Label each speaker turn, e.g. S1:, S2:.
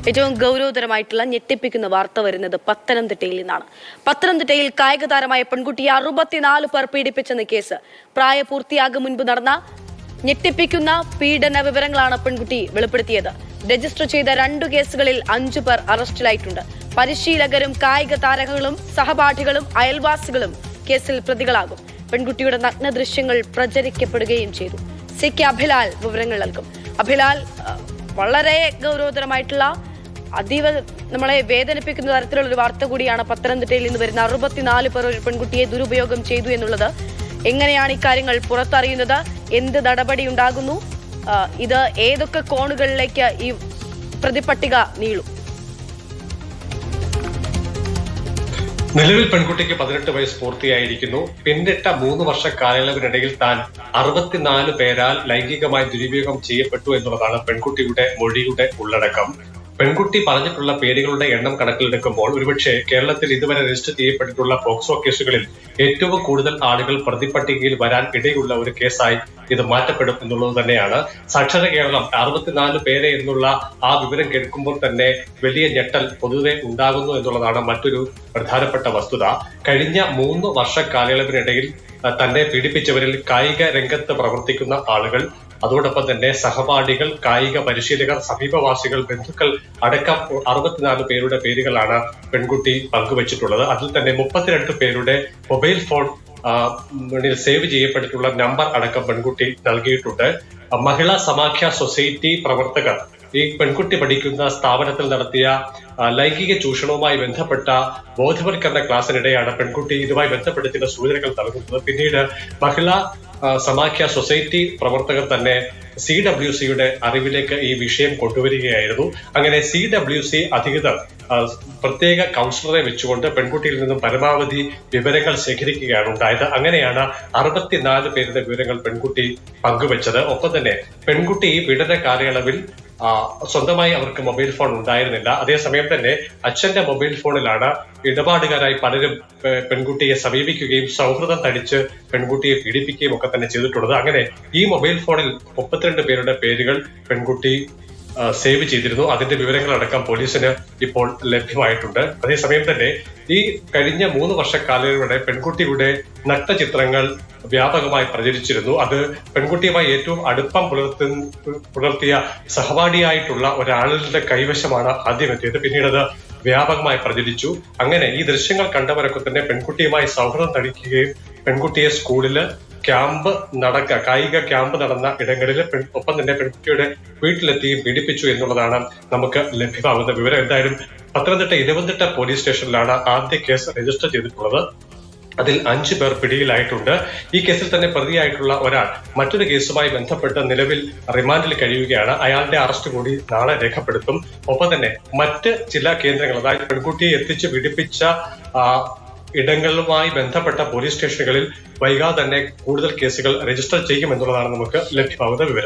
S1: ഏറ്റവും ഗൗരവതരമായിട്ടുള്ള ഞെട്ടിപ്പിക്കുന്ന വാർത്ത വരുന്നത് പത്തനംതിട്ടയിൽ നിന്നാണ്. പത്തനംതിട്ടയിൽ കായിക താരമായ പെൺകുട്ടിയെ 64 പേർ പീഡിപ്പിച്ചെന്ന കേസ്. പ്രായപൂർത്തിയാകും മുൻപ് നടന്ന ഞെട്ടിപ്പിക്കുന്ന പീഡന വിവരങ്ങളാണ് പെൺകുട്ടി വെളിപ്പെടുത്തിയത്. രജിസ്റ്റർ ചെയ്ത 2 കേസുകളിൽ 5 പേർ അറസ്റ്റിലായിട്ടുണ്ട്. പരിശീലകരും കായിക താരങ്ങളും സഹപാഠികളും അയൽവാസികളും കേസിൽ പ്രതികളാകും. പെൺകുട്ടിയുടെ നഗ്ന ദൃശ്യങ്ങൾ പ്രചരിക്കപ്പെടുകയും ചെയ്തു. CK അഭിലാൽ വിവരങ്ങൾ നൽകും. അഭിലാൽ, വളരെ ഗൗരവതരമായിട്ടുള്ള അതീവ നമ്മളെ വേദനിപ്പിക്കുന്ന തരത്തിലുള്ള ഒരു വാർത്ത കൂടിയാണ് പത്തനംതിട്ടയിൽ നിന്ന് വരുന്ന. 64 പേർ ഒരു പെൺകുട്ടിയെ ദുരുപയോഗം ചെയ്തു എന്നുള്ളത്. എങ്ങനെയാണ് ഇക്കാര്യങ്ങൾ പുറത്തറിയുന്നത്? എന്ത് നടപടി ഉണ്ടാകുന്നു? ഇത് ഏതൊക്കെ കോണുകളിലേക്ക് ഈ പ്രതിപട്ടിക നീളും?
S2: നിലവിൽ പെൺകുട്ടിക്ക് 18 വയസ്സ് പൂർത്തിയായിരിക്കുന്നു. പിന്നിട്ട 3 വർഷ കാലയളവിനിടയിൽ താൻ 64 പേരാൽ ലൈംഗികമായി ദുരുപയോഗം ചെയ്യപ്പെട്ടു എന്നുള്ളതാണ് പെൺകുട്ടിയുടെ മൊഴിയുടെ ഉള്ളടക്കം. പെൺകുട്ടി പറഞ്ഞിട്ടുള്ള പേരുകളുടെ എണ്ണം കണക്കിലെടുക്കുമ്പോൾ ഒരുപക്ഷെ കേരളത്തിൽ ഇതുവരെ രജിസ്റ്റർ ചെയ്യപ്പെട്ടിട്ടുള്ള പോക്സോ കേസുകളിൽ ഏറ്റവും കൂടുതൽ ആളുകൾ പ്രതിപട്ടികയിൽ വരാൻ ഇടയുള്ള ഒരു കേസായി ഇത് മാറ്റപ്പെടും എന്നുള്ളത് തന്നെയാണ്. സാക്ഷര കേരളം 64 പേരെ എന്നുള്ള ആ വിവരം കേൾക്കുമ്പോൾ തന്നെ വലിയ ഞെട്ടൽ പൊതുവെ ഉണ്ടാകുന്നു എന്നുള്ളതാണ് മറ്റൊരു പ്രധാനപ്പെട്ട വസ്തുത. കഴിഞ്ഞ 3 വർഷ കാലയളവിനിടയിൽ തന്നെ പീഡിപ്പിച്ചവരിൽ കായിക രംഗത്ത് പ്രവർത്തിക്കുന്ന ആളുകൾ, അതോടൊപ്പം തന്നെ സഹപാഠികൾ, കായിക പരിശീലകർ, സമീപവാസികൾ, ബന്ധുക്കൾ അടക്കം 64 പേരുടെ പേരുകളാണ് പെൺകുട്ടി പങ്കുവച്ചിട്ടുള്ളത്. അതിൽ തന്നെ 32 പേരുടെ മൊബൈൽ ഫോൺ സേവ് ചെയ്യപ്പെട്ടിട്ടുള്ള നമ്പർ അടക്കം പെൺകുട്ടി നൽകിയിട്ടുണ്ട്. മഹിളാ സമാഖ്യ സൊസൈറ്റി പ്രവർത്തകർ ഈ പെൺകുട്ടി പഠിക്കുന്ന സ്ഥാപനത്തിൽ നടത്തിയ ലൈംഗിക ചൂഷണവുമായി ബന്ധപ്പെട്ട ബോധവൽക്കരണ ക്ലാസ്സിനിടെയാണ് പെൺകുട്ടി ഇതുമായി ബന്ധപ്പെട്ട ചില സൂചനകൾ നൽകുന്നത്. പിന്നീട് മഹിളാ സമാഖ്യ സൊസൈറ്റി പ്രവർത്തകർ തന്നെ CWCയുടെ അറിവിലേക്ക് ഈ വിഷയം കൊണ്ടുവരികയായിരുന്നു. അങ്ങനെ CWC അധികൃതർ പ്രത്യേക കൗൺസിലറെ വെച്ചുകൊണ്ട് പെൺകുട്ടിയിൽ നിന്നും പരമാവധി വിവരങ്ങൾ ശേഖരിക്കുകയാണ് ഉണ്ടായത്. അങ്ങനെയാണ് 64 പേരുടെ വിവരങ്ങൾ പെൺകുട്ടി പങ്കുവച്ചത്. ഒപ്പം തന്നെ പെൺകുട്ടി ഈ പീഡന കാലയളവിൽ സ്വന്തമായി അവർക്ക് മൊബൈൽ ഫോൺ ഉണ്ടായിരുന്നില്ല. അതേസമയം തന്നെ അച്ഛന്റെ മൊബൈൽ ഫോണിലാണ് ഇടപാടുകാരായി പലരും പെൺകുട്ടിയെ സമീപിക്കുകയും സൗഹൃദം തടിച്ച് പെൺകുട്ടിയെ പീഡിപ്പിക്കുകയും ഒക്കെ തന്നെ ചെയ്തിട്ടുള്ളത്. അങ്ങനെ ഈ മൊബൈൽ ഫോണിൽ 32 പേരുടെ പേരുകൾ പെൺകുട്ടി സേവ് ചെയ്തിരുന്നു. അതിന്റെ വിവരങ്ങളടക്കം പോലീസിന് ഇപ്പോൾ ലഭ്യമായിട്ടുണ്ട്. അതേസമയം തന്നെ ഈ കഴിഞ്ഞ 3 വർഷ കാലയളവിടെ പെൺകുട്ടിയുടെ നഗ്നചിത്രങ്ങൾ വ്യാപകമായി പ്രചരിച്ചിരുന്നു. അത് പെൺകുട്ടിയുമായി ഏറ്റവും അടുപ്പം പുലർത്തിയ സഹപാഠിയായിട്ടുള്ള ഒരാളുടെ കൈവശമാണ് ആദ്യം എത്തിയത്. പിന്നീട് അത് വ്യാപകമായി പ്രചരിച്ചു. അങ്ങനെ ഈ ദൃശ്യങ്ങൾ കണ്ടവരൊക്കെ തന്നെ പെൺകുട്ടിയുമായി സൗഹൃദം തടിക്കുകയും പെൺകുട്ടിയെ സ്കൂളില് കായിക ക്യാമ്പ് നടന്ന ഇടങ്ങളിൽ ഒപ്പം തന്നെ പെൺകുട്ടിയുടെ വീട്ടിലെത്തിയും പീഡിപ്പിച്ചു എന്നുള്ളതാണ് നമുക്ക് ലഭ്യമാകുന്ന വിവരം. എന്തായാലും പത്തനംതിട്ട ഇരവന്തിട്ട പോലീസ് സ്റ്റേഷനിലാണ് ആദ്യ കേസ് രജിസ്റ്റർ ചെയ്തിട്ടുള്ളത്. അതിൽ 5 പേർ പിടിയിലായിട്ടുണ്ട്. ഈ കേസിൽ തന്നെ പ്രതിയായിട്ടുള്ള ഒരാൾ മറ്റൊരു കേസുമായി ബന്ധപ്പെട്ട് നിലവിൽ റിമാൻഡിൽ കഴിയുകയാണ്. അയാളുടെ അറസ്റ്റ് കൂടി നാളെ രേഖപ്പെടുത്തും. ഒപ്പം തന്നെ മറ്റ് ചില കേന്ദ്രങ്ങൾ, അതായത് പെൺകുട്ടിയെ എത്തിച്ച് പീഡിപ്പിച്ച ഇടങ്ങളുമായി ബന്ധപ്പെട്ട പോലീസ് സ്റ്റേഷനുകളിൽ വൈകാതെ തന്നെ കൂടുതൽ കേസുകൾ രജിസ്റ്റർ ചെയ്യുമെന്നുള്ളതാണ് നമുക്ക് ലഭ്യമാകുന്ന വിവരം.